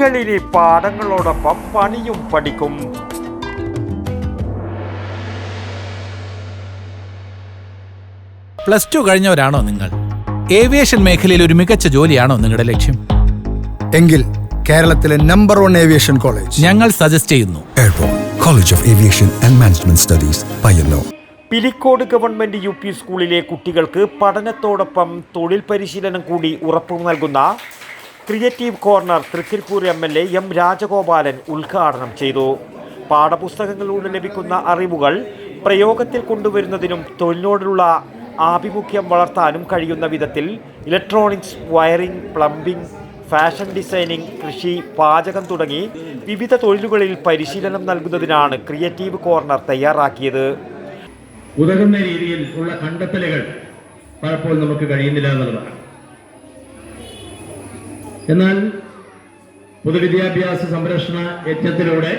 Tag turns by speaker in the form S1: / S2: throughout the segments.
S1: കുട്ടികളിലെ പാഠങ്ങളോടൊപ്പം പണിയും പഠിക്കും.
S2: +2 കഴിഞ്ഞവരാണോ നിങ്ങൾ? ഏവിയേഷൻ മേഖലയിൽ ഒരു മികച്ച ജോലിയാണോ നിങ്ങളുടെ ലക്ഷ്യം?
S3: എങ്കിൽ കേരളത്തിലെ നമ്പർ 1 ഏവിയേഷൻ കോളേജ്
S2: ഞങ്ങൾ സജസ്റ്റ് ചെയ്യുന്നു.
S4: Airport college of aviation and management studies, Payyanur.
S1: Pilicode government UP സ്കൂളിലെ കുട്ടികൾക്ക് പഠനത്തോടൊപ്പം തൊഴിൽ പരിശീലനം കൂടി ഉറപ്പു നൽകുന്ന creative corner Thrikkaripur MLA M Rajagopalan ഉദ്ഘാടനം ചെയ്തു. പാഠപുസ്തകങ്ങളിലൂടെ ലഭിക്കുന്ന അറിവുകൾ പ്രയോഗത്തിൽ കൊണ്ടുവരുന്നതിനും തൊഴിലിനോടുള്ള ആഭിമുഖ്യം വളർത്താനും കഴിയുന്ന വിധത്തിൽ electronics, wiring, plumbing, fashion designing, കൃഷി, പാചകം തുടങ്ങി വിവിധ തൊഴിലുകളിൽ പരിശീലനം നൽകുന്നതിനാണ് ക്രിയേറ്റീവ് കോർണർ തയ്യാറാക്കിയത്.
S5: ഉതകുന്ന രീതിയിൽ ഉള്ള കണ്ടെത്തലുകൾ പലപ്പോഴും നമുക്ക് കഴിയുന്നില്ല എന്നുള്ളതാണ്. എന്നാൽ പൊതുവിദ്യാഭ്യാസ സംരക്ഷണ യജ്ഞത്തിലൂടെ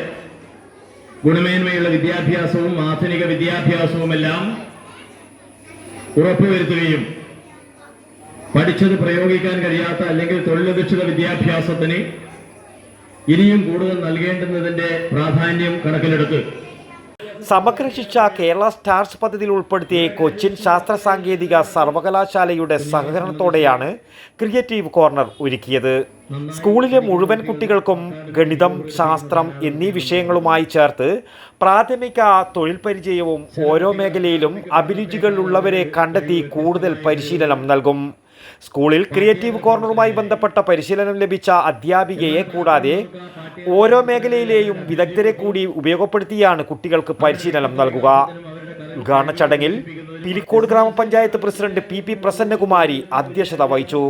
S5: ഗുണമേന്മയുള്ള വിദ്യാഭ്യാസവും ആധുനിക വിദ്യാഭ്യാസവുമെല്ലാം ഉറപ്പുവരുത്തുകയും പഠിച്ചത് പ്രയോഗിക്കാൻ കഴിയാത്ത അല്ലെങ്കിൽ തൊഴിലധിഷ്ഠിത വിദ്യാഭ്യാസത്തിന് ഇനിയും കൂടുതൽ നൽകേണ്ടുന്നതിന്റെ പ്രാധാന്യം കണക്കിലെടുത്ത്
S1: സമഗ്ര ശിക്ഷ കേരള സ്റ്റാർസ് പദ്ധതിയിൽ ഉൾപ്പെടുത്തിയ കൊച്ചിൻ ശാസ്ത്ര സാങ്കേതിക സർവകലാശാലയുടെ സഹകരണത്തോടെയാണ് ക്രിയേറ്റീവ് കോർണർ ഒരുക്കിയത്. സ്കൂളിലെ മുഴുവൻ കുട്ടികൾക്കും ഗണിതം, ശാസ്ത്രം എന്നീ വിഷയങ്ങളുമായി ചേർത്ത് പ്രാഥമിക തൊഴിൽ പരിചയവും ഓരോ മേഖലയിലും അഭിരുചികളുള്ളവരെ കണ്ടെത്തി കൂടുതൽ പരിശീലനം നൽകും. സ്കൂളിൽ ക്രിയേറ്റീവ് കോർണറുമായി ബന്ധപ്പെട്ട പരിശീലനം ലഭിച്ച അധ്യാപികയെ കൂടാതെ ഓരോ മേഖലയിലെയും വിദഗ്ധരെ കൂടി ഉപയോഗപ്പെടുത്തിയാണ് കുട്ടികൾക്ക് പരിശീലനം നൽകുക. ഉദ്ഘാടന ചടങ്ങിൽ പിലിക്കോട് ഗ്രാമപഞ്ചായത്ത് പ്രസിഡന്റ് PP പ്രസന്നകുമാരി അധ്യക്ഷത വഹിച്ചു.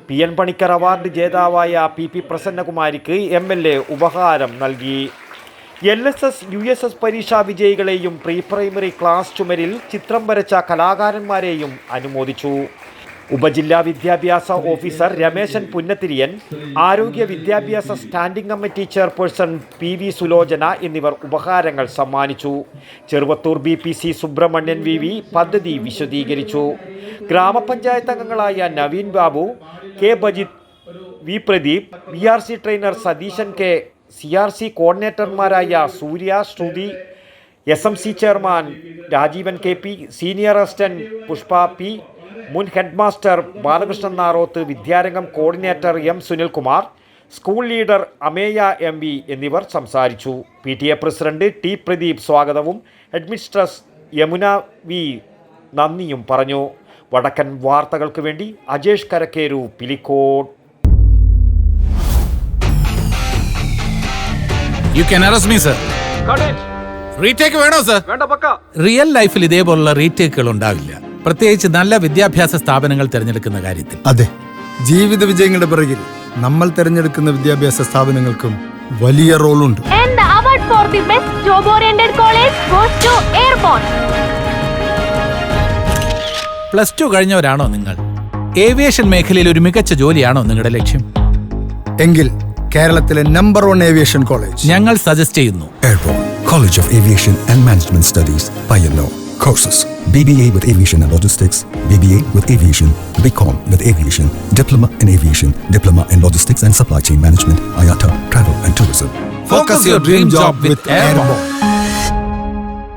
S1: PN പണിക്കർ അവാർഡ് ജേതാവായ PP പ്രസന്നകുമാരിക്ക് MLA ഉപഹാരം നൽകി. LSS USS പരീക്ഷാ വിജയികളെയും പ്രീ പ്രൈമറി ക്ലാസ് ചുമരിൽ ചിത്രം വരച്ച കലാകാരന്മാരെയും അനുമോദിച്ചു. ഉപജില്ലാ വിദ്യാഭ്യാസ ഓഫീസർ രമേശൻ പുന്നത്തിരിയൻ, ആരോഗ്യ വിദ്യാഭ്യാസ standing committee chairperson PV Sulochana എന്നിവർ ഉപഹാരങ്ങൾ സമ്മാനിച്ചു. ചെറുവത്തൂർ BPC സുബ്രഹ്മണ്യൻ VV പദ്ധതി വിശദീകരിച്ചു. ഗ്രാമപഞ്ചായത്ത് അംഗങ്ങളായ Naveen Babu, K Bajith, V Pradeep, BRC trainer Satheesan K, CRC കോർഡിനേറ്റർമാരായ Surya, Shruti, SMC chairman Rajeevan KP, senior assistant Pushpa P, മുൻ head master Balakrishnan Naroth, Vidyarangam coordinator M Sunilkumar, school leader Ameya MV എന്നിവർ സംസാരിച്ചു. PTA പ്രസിഡന്റ് T പ്രദീപ് സ്വാഗതവും ഹെഡ്മിസ്ട്രസ് യമുന V നന്ദിയും പറഞ്ഞു. വടക്കൻ വാർത്തകൾക്ക് വേണ്ടി Ajesh Karakkeru, Pilicode.
S2: You can arrest me, sir. Retake വേണോ സർ? റിയൽ ലൈഫിൽ ഇതേപോലുള്ള റീടേക്കുകൾ ഉണ്ടാവില്ല, പ്രത്യേകിച്ച് നല്ല വിദ്യാഭ്യാസ സ്ഥാപനങ്ങൾ തിരഞ്ഞെടുക്കുന്ന കാര്യത്തിൽ.
S3: അതെ, ജീവിത വിജയങ്ങളുടെ പിറകിൽ നമ്മൾ തിരഞ്ഞെടുക്കുന്ന വിദ്യാഭ്യാസ സ്ഥാപനങ്ങൾക്കും വലിയ റോളുണ്ട്.
S2: +2 കഴിഞ്ഞവരാണോ നിങ്ങൾ? ഏവിയേഷൻ മേഖലയിൽ ഒരു മികച്ച ജോലിയാണോ നിങ്ങളുടെ ലക്ഷ്യം?
S3: എങ്കിൽ കേരളത്തിലെ നമ്പർ 1 ഏവിയേഷൻ കോളേജ്
S2: ഞങ്ങൾ സജസ്റ്റ് ചെയ്യുന്നു.
S4: Airport college of aviation and management studies, Payyanur. Courses: BBA with Aviation and Logistics, BBA with Aviation, BCom with Aviation, Diploma in Aviation, Diploma in Logistics and Supply Chain Management, IATA, Travel and Tourism.
S2: Focus your dream job with Airborne.